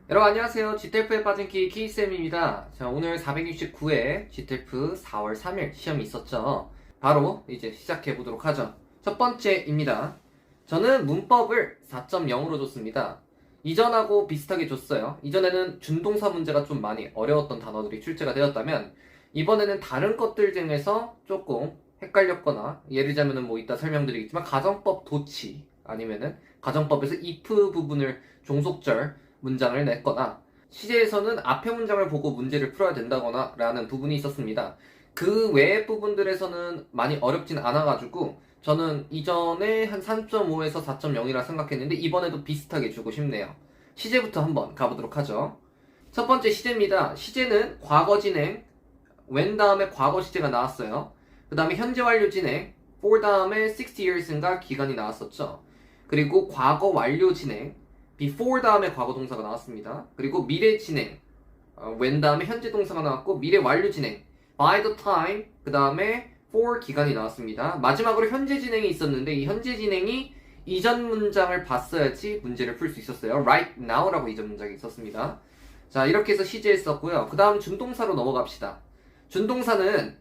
여러분 안녕하세요. GTF에 빠진 키쌤입니다. 자, 오늘 469회 GTF 4월 3일 시험이 있었죠. 바로 이제 시작해 보도록 하죠. 첫 번째입니다. 저는 문법을 4.0으로 줬습니다. 이전하고 비슷하게 줬어요. 이전에는 준동사 문제가 좀 많이 어려웠던 단어들이 출제가 되었다면 이번에는 다른 것들 중에서 조금 헷갈렸거나 예를 들자면은 뭐 이따 설명드리겠지만 가정법 도치 아니면은 가정법에서 if 부분을 종속절 문장을 냈거나 시제에서는 앞에 문장을 보고 문제를 풀어야 된다거나 라는 부분이 있었습니다. 그 외의 부분들에서는 많이 어렵진 않아가지고 저는 이전에 한 3.5에서 4.0이라 생각했는데 이번에도 비슷하게 주고 싶네요. 시제부터 한번 가보도록 하죠. 첫 번째 시제입니다. 시제는 과거 진행, when 다음에 과거 시제가 나왔어요. 그 다음에 현재 완료 진행, for 다음에 60 years인가 기간이 나왔었죠. 그리고 과거 완료 진행, before 다음에 과거 동사가 나왔습니다. 그리고 미래 진행, when 다음에 현재 동사가 나왔고 미래 완료 진행, by the time, 그 다음에 for 기간이 나왔습니다. 마지막으로 현재 진행이 있었는데 이 현재 진행이 이전 문장을 봤어야지 문제를 풀 수 있었어요. right now라고 이전 문장이 있었습니다. 자, 이렇게 해서 시제했었고요. 그 다음 준동사로 넘어갑시다. 준동사는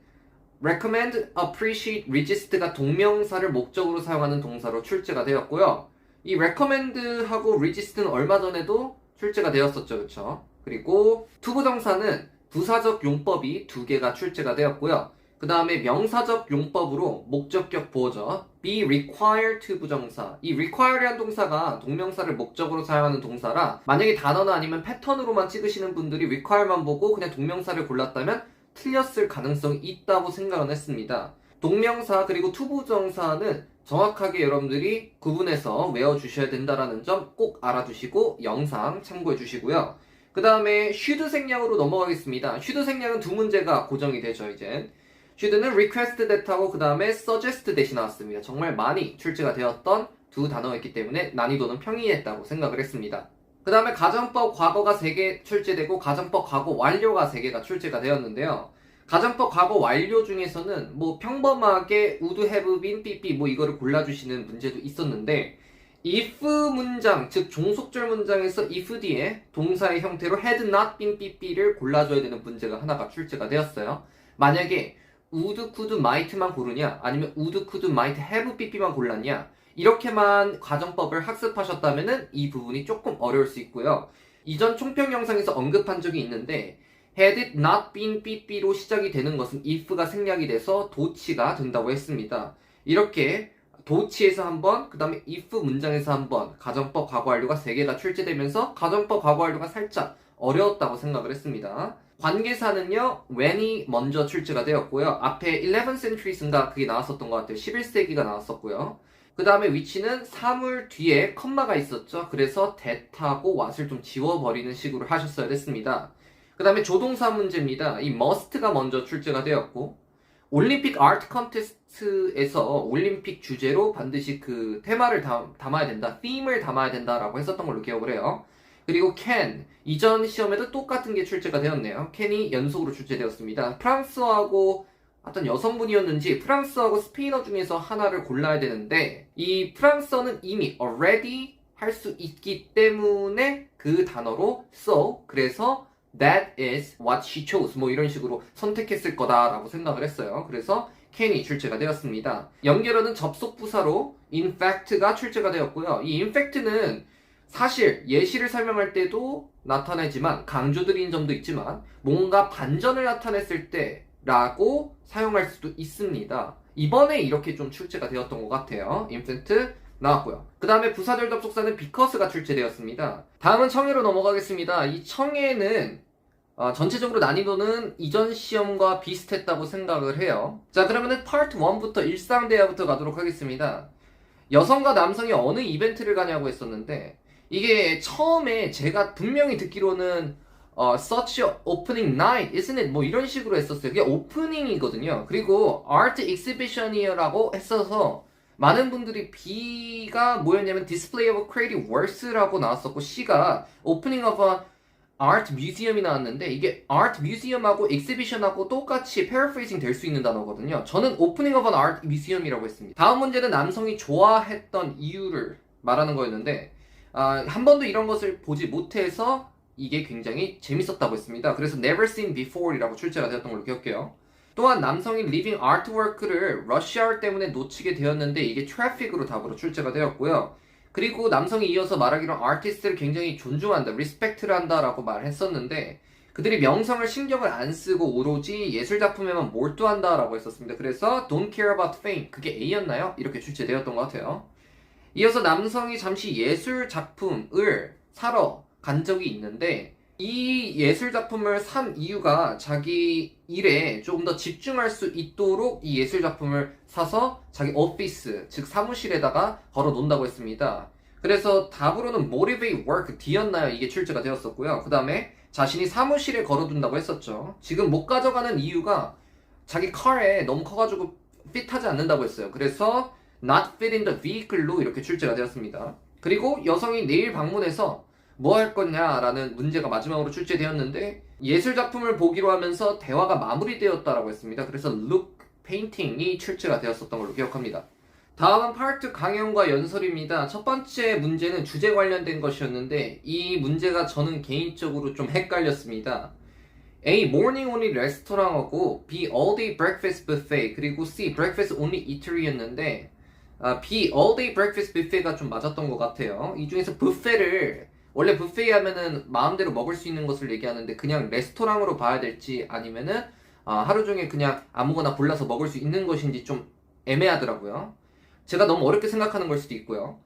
recommend, appreciate, resist가 동명사를 목적으로 사용하는 동사로 출제가 되었고요. 이 recommend하고 resist는 얼마 전에도 출제가 되었었죠. 그쵸? 그리고 투부정사는 부사적 용법이 두 개가 출제가 되었고요. 그 다음에 명사적 용법으로 목적격 보어죠. be required to 부정사. 이 require이라는 동사가 동명사를 목적으로 사용하는 동사라 만약에 단어나 아니면 패턴으로만 찍으시는 분들이 require만 보고 그냥 동명사를 골랐다면 틀렸을 가능성이 있다고 생각은 했습니다. 동명사 그리고 투부정사는 정확하게 여러분들이 구분해서 외워주셔야 된다는 점 꼭 알아두시고 영상 참고해 주시고요. 그 다음에 should 생략으로 넘어가겠습니다. should 생략은 두 문제가 고정이 되죠. 이제 should는 request that 하고 그 다음에 suggest that이 나왔습니다. 정말 많이 출제가 되었던 두 단어였기 때문에 난이도는 평이했다고 생각을 했습니다. 그 다음에 가정법 과거가 3개 출제되고 가정법 과거 완료가 3개가 출제가 되었는데요. 가정법 과거 완료 중에서는 뭐 평범하게 would have been pp 뭐 이거를 골라주시는 문제도 있었는데 if 문장 즉 종속절 문장에서 if 뒤에 동사의 형태로 had not been pp를 골라줘야 되는 문제가 하나가 출제가 되었어요. 만약에 would, could, might만 고르냐 아니면 would, could, might have pp만 골랐냐 이렇게만 가정법을 학습하셨다면 이 부분이 조금 어려울 수 있고요. 이전 총평 영상에서 언급한 적이 있는데 had it not been pp로 시작이 되는 것은 if가 생략이 돼서 도치가 된다고 했습니다. 이렇게 도치에서 한번 그 다음에 if 문장에서 한번 가정법 과거 완료가 3개가 출제되면서 가정법 과거 완료가 살짝 어려웠다고 생각을 했습니다. 관계사는요 when이 먼저 출제가 되었고요. 앞에 11th centuries인가 그게 나왔었던 것 같아요. 11세기가 나왔었고요. 그 다음에 위치는 사물 뒤에 컴마가 있었죠. 그래서 that하고 what을 좀 지워버리는 식으로 하셨어야 됐습니다. 그 다음에 조동사 문제입니다. 이 must가 먼저 출제가 되었고 올림픽 아트 컨테스트에서 올림픽 주제로 반드시 그 테마를 담아야 된다, theme을 담아야 된다라고 했었던 걸로 기억을 해요. 그리고 can, 이전 시험에도 똑같은 게 출제가 되었네요. can이 연속으로 출제되었습니다. 프랑스어하고 어떤 여성분이었는지 프랑스어하고 스페인어 중에서 하나를 골라야 되는데 이 프랑스어는 이미 already 할 수 있기 때문에 그 단어로 so, 그래서 that is what she chose 뭐 이런 식으로 선택했을 거다라고 생각을 했어요. 그래서 can이 출제가 되었습니다. 연결어는 접속부사로 in fact가 출제가 되었고요. 이 in fact는 사실 예시를 설명할 때도 나타내지만 강조드리는 점도 있지만 뭔가 반전을 나타냈을 때라고 사용할 수도 있습니다. 이번에 이렇게 좀 출제가 되었던 것 같아요. in fact 나왔고요. 그 다음에 부사절 접속사는 because가 출제되었습니다. 다음은 청해로 넘어가겠습니다. 이 청해는 전체적으로 난이도는 이전 시험과 비슷했다고 생각을 해요. 자, 그러면은 파트 1부터 일상대화부터 가도록 하겠습니다. 여성과 남성이 어느 이벤트를 가냐고 했었는데 이게 처음에 제가 분명히 듣기로는 such a opening night, isn't it? 뭐 이런 식으로 했었어요. 그게 오프닝이거든요. 그리고 art exhibition이라고 했어서 많은 분들이 B가 뭐였냐면 display of creative works라고 나왔었고 C가 opening of a art museum이 나왔는데 이게 art museum하고 exhibition하고 똑같이 paraphrasing 될 수 있는 단어거든요. 저는 opening of an art museum이라고 했습니다. 다음 문제는 남성이 좋아했던 이유를 말하는 거였는데 한 번도 이런 것을 보지 못해서 이게 굉장히 재밌었다고 했습니다. 그래서 Never Seen Before이라고 출제가 되었던 걸로 기억해요. 또한 남성이 리빙 아트워크를 러시아어 때문에 놓치게 되었는데 이게 트래픽으로 답으로 출제가 되었고요. 그리고 남성이 이어서 말하기로 아티스트를 굉장히 존중한다, 리스펙트를 한다라고 말했었는데 그들이 명성을 신경을 안 쓰고 오로지 예술작품에만 몰두한다라고 했었습니다. 그래서 Don't care about fame, 그게 A였나요? 이렇게 출제되었던 것 같아요. 이어서 남성이 잠시 예술작품을 사러 간 적이 있는데 이 예술작품을 산 이유가 자기 일에 조금 더 집중할 수 있도록 이 예술작품을 사서 자기 오피스, 즉 사무실에다가 걸어 놓는다고 했습니다. 그래서 답으로는 motivate work, D였나요? 이게 출제가 되었었고요. 그 다음에 자신이 사무실에 걸어둔다고 했었죠. 지금 못 가져가는 이유가 자기 car에 너무 커가지고 핏하지 않는다고 했어요. 그래서 not fit in the vehicle로 이렇게 출제가 되었습니다. 그리고 여성이 내일 방문해서 뭐 할 거냐라는 문제가 마지막으로 출제되었는데 예술작품을 보기로 하면서 대화가 마무리되었다라고 했습니다. 그래서 look painting이 출제가 되었었던 걸로 기억합니다. 다음은 파트 강연과 연설입니다. 첫 번째 문제는 주제 관련된 것이었는데 이 문제가 저는 개인적으로 좀 헷갈렸습니다. A. Morning only 레스토랑하고 B. All day breakfast buffet 그리고 C. Breakfast only eatery였는데 B. All day breakfast buffet가 좀 맞았던 것 같아요. 이 중에서 뷔페를 원래 뷔페 하면은 마음대로 먹을 수 있는 것을 얘기하는데 그냥 레스토랑으로 봐야 될지 아니면은 하루 종일 그냥 아무거나 골라서 먹을 수 있는 것인지 좀 애매하더라고요. 제가 너무 어렵게 생각하는 걸 수도 있고요.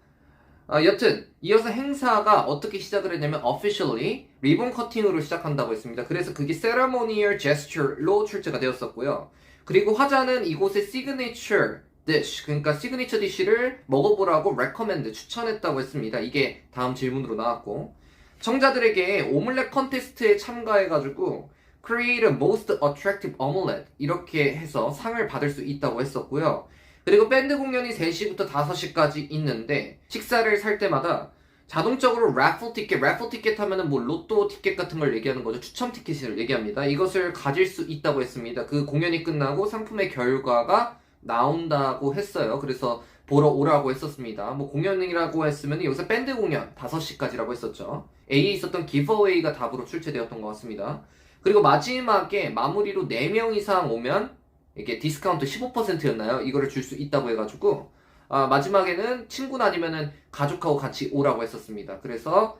여튼 이어서 행사가 어떻게 시작을 했냐면 officially 리본 커팅으로 시작한다고 했습니다. 그래서 그게 ceremonial gesture로 출제가 되었었고요. 그리고 화자는 이곳의 signature dish, 그러니까 시그니처 디쉬를 먹어보라고 recommend, 추천했다고 했습니다. 이게 다음 질문으로 나왔고 청자들에게 오믈렛 컨테스트에 참가해가지고 create a most attractive omelette 이렇게 해서 상을 받을 수 있다고 했었고요. 그리고 밴드 공연이 3시부터 5시까지 있는데 식사를 살 때마다 자동적으로 raffle 티켓 하면은 뭐 로또 티켓 같은 걸 얘기하는 거죠. 추첨 티켓을 얘기합니다. 이것을 가질 수 있다고 했습니다. 그 공연이 끝나고 상품의 결과가 나온다고 했어요. 그래서 보러 오라고 했었습니다. 뭐 공연이라고 했으면 여기서 밴드 공연 5시까지라고 했었죠. A에 있었던 기브어웨이가 답으로 출제되었던 것 같습니다. 그리고 마지막에 마무리로 4명 이상 오면 이게 디스카운트 15%였나요? 이거를 줄 수 있다고 해가지고 마지막에는 친구나 아니면은 가족하고 같이 오라고 했었습니다. 그래서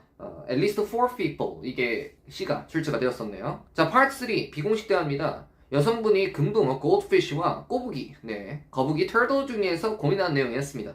at least 4 people 이게 C가 출제가 되었었네요. 자, 파트 3 비공식 대화입니다. 여성분이 금붕어 goldfish와 꼬부기, 거북이 turtle 중에서 고민하는 내용이었습니다.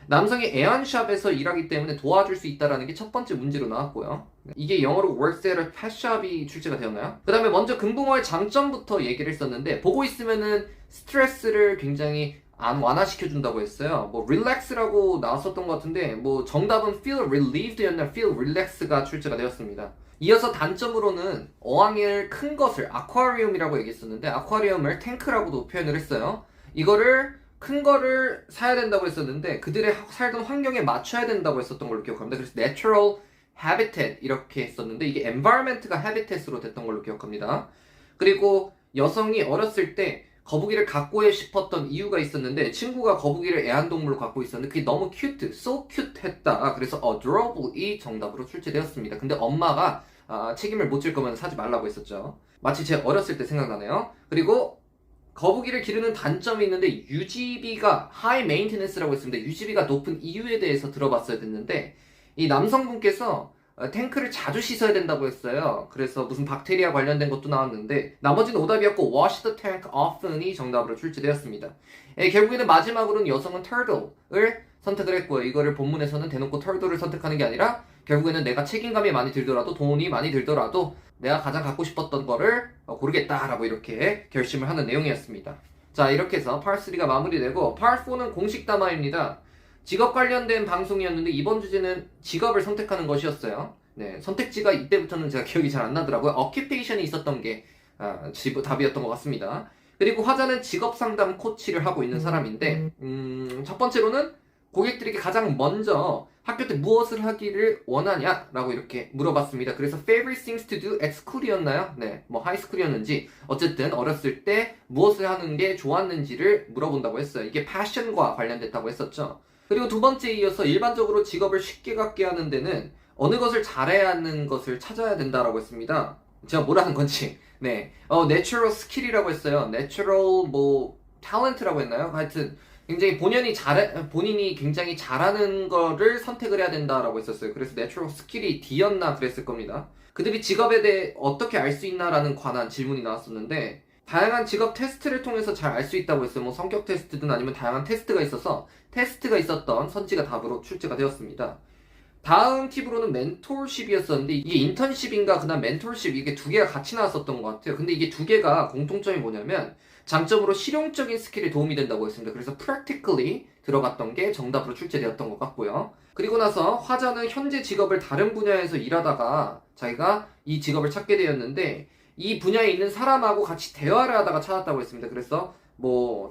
남성이 애완샵에서 일하기 때문에 도와줄 수 있다는 게 첫 번째 문제로 나왔고요. 이게 영어로 works at a pet shop이 출제가 되었나요? 그 다음에 먼저 금붕어의 장점부터 얘기를 했었는데 보고 있으면은 스트레스를 굉장히 완화시켜준다고 했어요. 뭐 relax라고 나왔었던 것 같은데 뭐 정답은 feel relieved였나 feel relax가 출제가 되었습니다. 이어서 단점으로는 어항을 큰 것을 아쿠아리움이라고 얘기했었는데 아쿠아리움을 탱크라고도 표현을 했어요. 이거를 큰 거를 사야 된다고 했었는데 그들의 살던 환경에 맞춰야 된다고 했었던 걸로 기억합니다. 그래서 natural habitat 이렇게 했었는데 이게 environment가 habitat으로 됐던 걸로 기억합니다. 그리고 여성이 어렸을 때 거북이를 갖고 싶었던 이유가 있었는데 친구가 거북이를 애완동물로 갖고 있었는데 그게 너무 cute, so cute 했다. 그래서 adorable이 정답으로 출제되었습니다. 근데 엄마가 책임을 못 질 거면 사지 말라고 했었죠. 마치 제 어렸을 때 생각나네요. 그리고 거북이를 기르는 단점이 있는데 유지비가 high maintenance라고 했습니다. 유지비가 높은 이유에 대해서 들어봤어야 됐는데 이 남성분께서 탱크를 자주 씻어야 된다고 했어요. 그래서 무슨 박테리아 관련된 것도 나왔는데 나머지는 오답이었고 wash the tank often이 정답으로 출제되었습니다. 결국에는 마지막으로는 여성은 turtle을 선택을 했고요. 이거를 본문에서는 대놓고 turtle를 선택하는 게 아니라 결국에는 내가 책임감이 많이 들더라도 돈이 많이 들더라도 내가 가장 갖고 싶었던 거를 고르겠다라고 이렇게 결심을 하는 내용이었습니다. 자, 이렇게 해서 Part 3가 마무리되고 Part 4는 공식 담화입니다. 직업 관련된 방송이었는데 이번 주제는 직업을 선택하는 것이었어요. 선택지가 이때부터는 제가 기억이 잘 안 나더라고요. occupation이 있었던 게 답이었던 것 같습니다. 그리고 화자는 직업 상담 코치를 하고 있는 사람인데 첫 번째로는 고객들에게 가장 먼저 학교 때 무엇을 하기를 원하냐라고 이렇게 물어봤습니다. 그래서 favorite things to do at school이었나요? 뭐 하이스쿨이었는지 어쨌든 어렸을 때 무엇을 하는 게 좋았는지를 물어본다고 했어요. 이게 passion과 관련됐다고 했었죠. 그리고 두 번째에 이어서 일반적으로 직업을 쉽게 갖게 하는 데는 어느 것을 잘해야 하는 것을 찾아야 된다라고 했습니다. 제가 뭐라는 건지. 네. natural skill이라고 했어요. natural talent라고 했나요? 하여튼 굉장히 본인이 굉장히 잘하는 거를 선택을 해야 된다라고 했었어요. 그래서 natural skill이 D였나 그랬을 겁니다. 그들이 직업에 대해 어떻게 알 수 있나라는 관한 질문이 나왔었는데 다양한 직업 테스트를 통해서 잘 알 수 있다고 했어요. 뭐 성격 테스트든 아니면 다양한 테스트가 있어서 테스트가 있었던 선지가 답으로 출제가 되었습니다. 다음 팁으로는 멘토십이었었는데 이게 인턴십인가 그다음 멘토십 이게 두 개가 같이 나왔었던 것 같아요. 근데 이게 두 개가 공통점이 뭐냐면 장점으로 실용적인 스킬에 도움이 된다고 했습니다. 그래서 practically 들어갔던 게 정답으로 출제되었던 것 같고요. 그리고 나서 화자는 현재 직업을 다른 분야에서 일하다가 자기가 이 직업을 찾게 되었는데 이 분야에 있는 사람하고 같이 대화를 하다가 찾았다고 했습니다. 그래서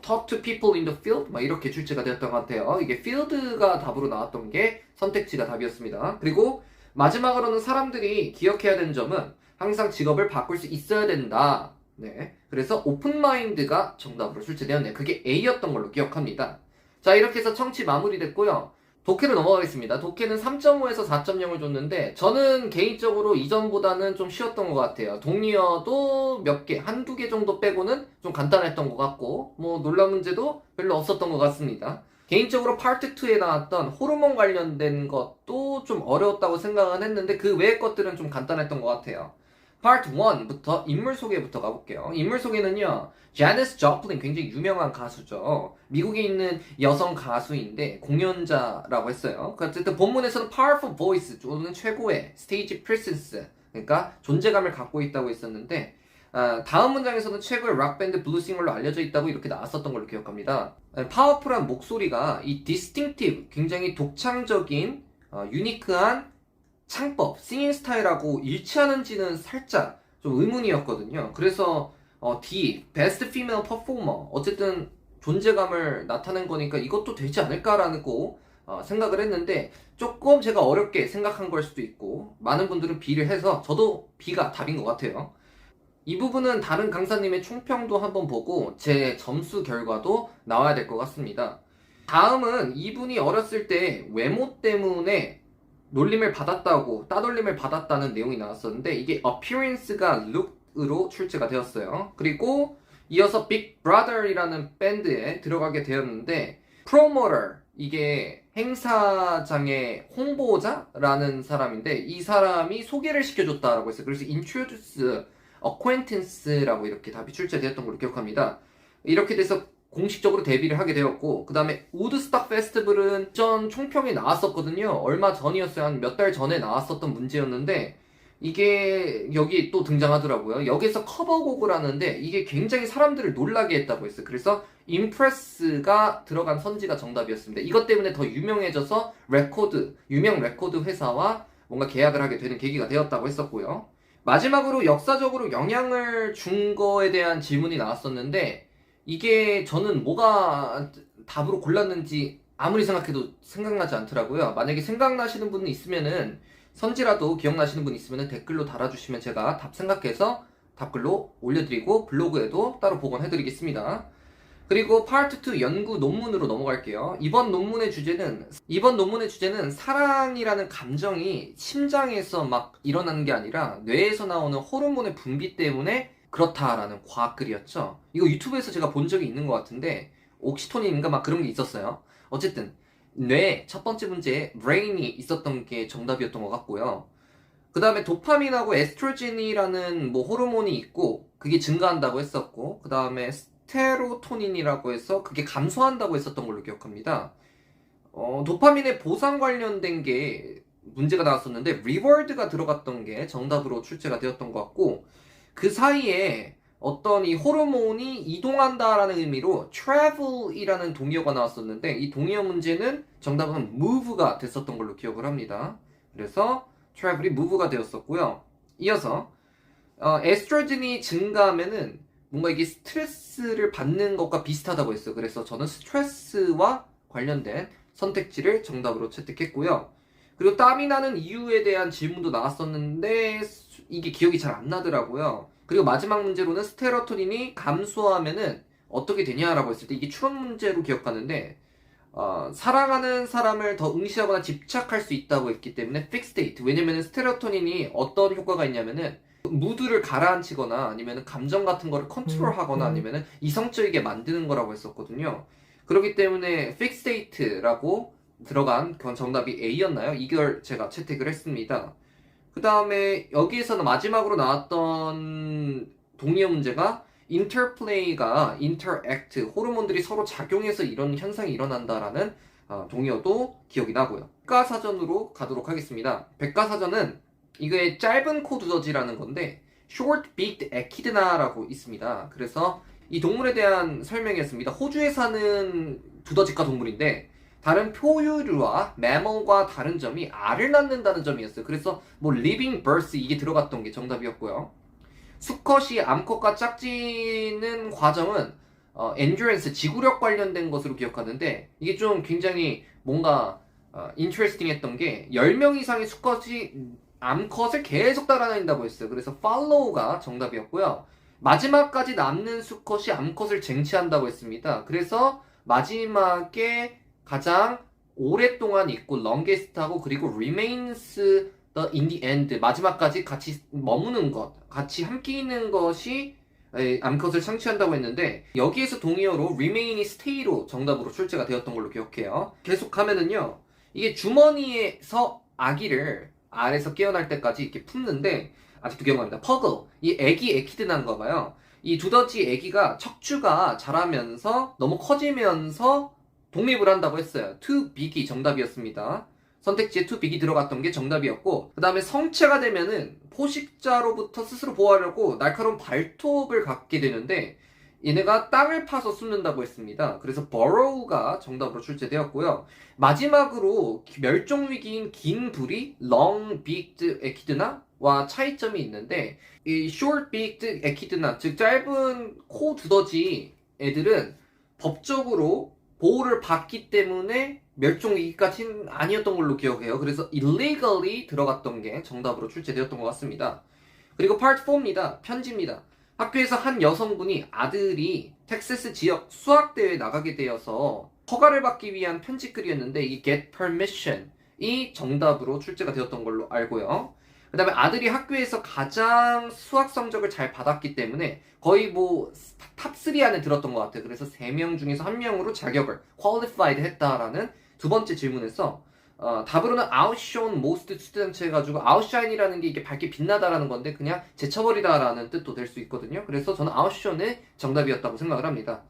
talk to people in the field 막 이렇게 출제가 되었던 것 같아요. 이게 field가 답으로 나왔던 게 선택지가 답이었습니다. 그리고 마지막으로는 사람들이 기억해야 되는 점은 항상 직업을 바꿀 수 있어야 된다. 네. 그래서 open mind가 정답으로 출제되었네요. 그게 A였던 걸로 기억합니다. 자, 이렇게 해서 청취 마무리됐고요. 독해로 넘어가겠습니다. 독해는 3.5에서 4.0을 줬는데 저는 개인적으로 이전보다는 좀 쉬웠던 것 같아요. 동리어도 몇 개, 한두 개 정도 빼고는 좀 간단했던 것 같고 논란 문제도 별로 없었던 것 같습니다. 개인적으로 파트 2에 나왔던 호르몬 관련된 것도 좀 어려웠다고 생각은 했는데 그 외의 것들은 좀 간단했던 것 같아요. 파트 1부터 인물 소개부터 가볼게요. 인물 소개는요, 제니스 조플린 굉장히 유명한 가수죠. 미국에 있는 여성 가수인데 공연자라고 했어요. 어쨌든 본문에서는 powerful voice 또는 최고의 스테이지 프레센스 그러니까 존재감을 갖고 있다고 했었는데 다음 문장에서는 최고의 락밴드 블루싱어로 알려져 있다고 이렇게 나왔었던 걸로 기억합니다. 파워풀한 목소리가 이 distinctive 굉장히 독창적인 유니크한 창법, 싱잉 스타일하고 일치하는지는 살짝 좀 의문이었거든요. 그래서 D, Best Female Performer 어쨌든 존재감을 나타낸 거니까 이것도 되지 않을까라고 생각을 했는데 조금 제가 어렵게 생각한 걸 수도 있고 많은 분들은 B를 해서 저도 B가 답인 것 같아요. 이 부분은 다른 강사님의 총평도 한번 보고 제 점수 결과도 나와야 될 것 같습니다. 다음은 이분이 어렸을 때 외모 때문에 놀림을 받았다고 따돌림을 받았다는 내용이 나왔었는데 이게 appearance가 look으로 출제가 되었어요. 그리고 이어서 Big Brother이라는 밴드에 들어가게 되었는데 promoter 이게 행사장의 홍보자라는 사람인데 이 사람이 소개를 시켜줬다라고 했어요. 그래서 introduce acquaintance라고 이렇게 답이 출제되었던 걸로 기억합니다. 이렇게 돼서 공식적으로 데뷔를 하게 되었고 그 다음에 우드스탁 페스티벌은 전 총평이 나왔었거든요. 얼마 전이었어요. 한 몇 달 전에 나왔었던 문제였는데 이게 여기 또 등장하더라고요. 여기서 커버곡을 하는데 이게 굉장히 사람들을 놀라게 했다고 했어요. 그래서 임프레스가 들어간 선지가 정답이었습니다. 이것 때문에 더 유명해져서 유명 레코드 회사와 뭔가 계약을 하게 되는 계기가 되었다고 했었고요. 마지막으로 역사적으로 영향을 준 거에 대한 질문이 나왔었는데 이게 저는 뭐가 답으로 골랐는지 아무리 생각해도 생각나지 않더라고요. 만약에 생각나시는 분이 있으면은 선지라도 기억나시는 분 있으면은 댓글로 달아주시면 제가 답 생각해서 답글로 올려드리고 블로그에도 따로 복원해드리겠습니다. 그리고 파트 2 연구 논문으로 넘어갈게요. 이번 논문의 주제는 사랑이라는 감정이 심장에서 막 일어나는 게 아니라 뇌에서 나오는 호르몬의 분비 때문에 그렇다라는 과학글이었죠. 이거 유튜브에서 제가 본 적이 있는 것 같은데 옥시토닌인가 막 그런 게 있었어요. 어쨌든 뇌 첫 번째 문제에 brain이 있었던 게 정답이었던 것 같고요. 그 다음에 도파민하고 에스트로겐이라는 호르몬이 있고 그게 증가한다고 했었고 그 다음에 스테로토닌이라고 해서 그게 감소한다고 했었던 걸로 기억합니다. 도파민의 보상 관련된 게 문제가 나왔었는데 리워드가 들어갔던 게 정답으로 출제가 되었던 것 같고 그 사이에 어떤 이 호르몬이 이동한다라는 의미로 travel이라는 동의어가 나왔었는데 이 동의어 문제는 정답은 move가 됐었던 걸로 기억을 합니다. 그래서 travel이 move가 되었었고요. 이어서 에스트로겐이 증가하면은 뭔가 이게 스트레스를 받는 것과 비슷하다고 했어요. 그래서 저는 스트레스와 관련된 선택지를 정답으로 채택했고요. 그리고 땀이 나는 이유에 대한 질문도 나왔었는데 이게 기억이 잘 안 나더라고요. 그리고 마지막 문제로는 스테로토닌이 감소하면은 어떻게 되냐라고 했을 때 이게 추론 문제로 기억하는데 사랑하는 사람을 더 응시하거나 집착할 수 있다고 했기 때문에 픽스테이트. 왜냐면은 스테로토닌이 어떤 효과가 있냐면은 무드를 가라앉히거나 아니면은 감정 같은 거를 컨트롤하거나 아니면은 이성적이게 만드는 거라고 했었거든요. 그렇기 때문에 픽스테이트라고 들어간 그건 정답이 A였나요? 이걸 제가 채택을 했습니다. 그 다음에 여기에서는 마지막으로 나왔던 동의어 문제가 인터플레이가 interact, 호르몬들이 서로 작용해서 이런 현상이 일어난다라는 동의어도 기억이 나고요. 백과사전으로 가도록 하겠습니다. 백과사전은 이게 짧은 코 두더지라는 건데 short-beaked echidna라고 있습니다. 그래서 이 동물에 대한 설명이었습니다. 호주에 사는 두더지과 동물인데 다른 포유류와 매멀과 다른 점이 알을 낳는다는 점이었어요. 그래서 뭐 living birth 이게 들어갔던 게 정답이었고요. 수컷이 암컷과 짝짓는 과정은 endurance, 지구력 관련된 것으로 기억하는데 이게 좀 굉장히 뭔가 interesting 했던 게 10명 이상의 수컷이 암컷을 계속 따라다닌다고 했어요. 그래서 follow가 정답이었고요. 마지막까지 남는 수컷이 암컷을 쟁취한다고 했습니다. 그래서 마지막에 가장 오랫동안 있고 longest하고 그리고 remains in the end, 마지막까지 같이 머무는 것, 같이 함께 있는 것이 암컷을 창취한다고 했는데 여기에서 동의어로 remain이 stay로 정답으로 출제가 되었던 걸로 기억해요. 계속하면은요, 이게 주머니에서 아기를 알에서 깨어날 때까지 이렇게 품는데 아직도 기억납니다. 퍼글, 이 애기 에키드난가 봐요. 이 두더지 애기가 척추가 자라면서 너무 커지면서 독립을 한다고 했어요. to big이 정답이었습니다. 선택지에 to big이 들어갔던 게 정답이었고, 그 다음에 성체가 되면은 포식자로부터 스스로 보호하려고 날카로운 발톱을 갖게 되는데 얘네가 땅을 파서 숨는다고 했습니다. 그래서 burrow가 정답으로 출제되었고요. 마지막으로 멸종위기인 긴 부리 long-beaked echidna와 차이점이 있는데 이 short-beaked echidna, 즉 짧은 코 두더지 애들은 법적으로 보호를 받기 때문에 멸종위기까지는 아니었던 걸로 기억해요. 그래서 illegally 들어갔던 게 정답으로 출제되었던 것 같습니다. 그리고 part 4입니다. 편지입니다. 학교에서 한 여성분이 아들이 텍사스 지역 수학대회에 나가게 되어서 허가를 받기 위한 편지글이었는데 이 get permission이 정답으로 출제가 되었던 걸로 알고요. 그 다음에 아들이 학교에서 가장 수학 성적을 잘 받았기 때문에 거의 뭐 탑3 안에 들었던 것 같아요. 그래서 3명 중에서 1명으로 자격을 qualified 했다라는 두 번째 질문에서 답으로는 outshone most students 해가지고 outshine이라는 게 이게 밝게 빛나다라는 건데 그냥 제쳐버리다라는 뜻도 될 수 있거든요. 그래서 저는 outshone이 정답이었다고 생각을 합니다.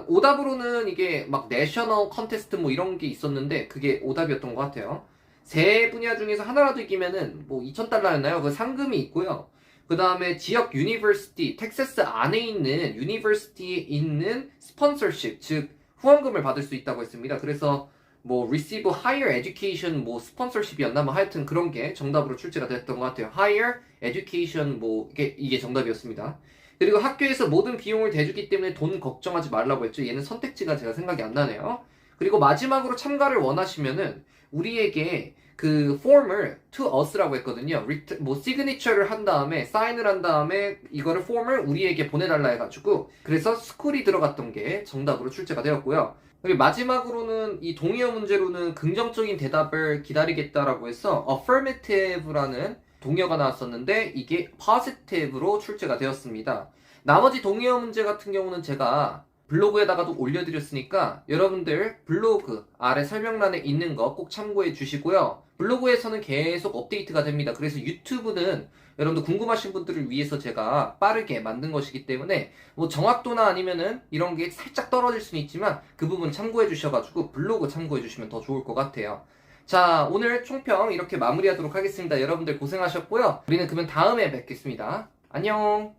오답으로는 이게 막 내셔널 컨테스트 뭐 이런 게 있었는데 그게 오답이었던 것 같아요. 세 분야 중에서 하나라도 이기면은 뭐 $2,000였나요? 그 상금이 있고요. 그 다음에 지역 유니버시티, 텍사스 안에 있는 유니버시티에 있는 스폰서십, 즉 후원금을 받을 수 있다고 했습니다. 그래서 뭐 receive higher education 뭐 스폰서십이었나 뭐 하여튼 그런 게 정답으로 출제가 됐던 것 같아요. higher education 뭐 이게 정답이었습니다. 그리고 학교에서 모든 비용을 대주기 때문에 돈 걱정하지 말라고 했죠. 얘는 선택지가 제가 생각이 안 나네요. 그리고 마지막으로 참가를 원하시면은 우리에게 그 폼을 to us라고 했거든요. 뭐 시그니처를 한 다음에 사인을 한 다음에 이거를 폼을 우리에게 보내달라 해가지고 그래서 스쿨이 들어갔던 게 정답으로 출제가 되었고요. 그리고 마지막으로는 이 동의어 문제로는 긍정적인 대답을 기다리겠다라고 해서 affirmative라는 동의어가 나왔었는데 이게 positive로 출제가 되었습니다. 나머지 동의어 문제 같은 경우는 제가 블로그에다가도 올려드렸으니까 여러분들 블로그 아래 설명란에 있는 거 꼭 참고해 주시고요. 블로그에서는 계속 업데이트가 됩니다. 그래서 유튜브는 여러분들 궁금하신 분들을 위해서 제가 빠르게 만든 것이기 때문에 뭐 정확도나 아니면은 이런 게 살짝 떨어질 수는 있지만 그 부분 참고해 주셔가지고 블로그 참고해 주시면 더 좋을 것 같아요. 자, 오늘 총평 이렇게 마무리하도록 하겠습니다. 여러분들 고생하셨고요. 우리는 그러면 다음에 뵙겠습니다. 안녕.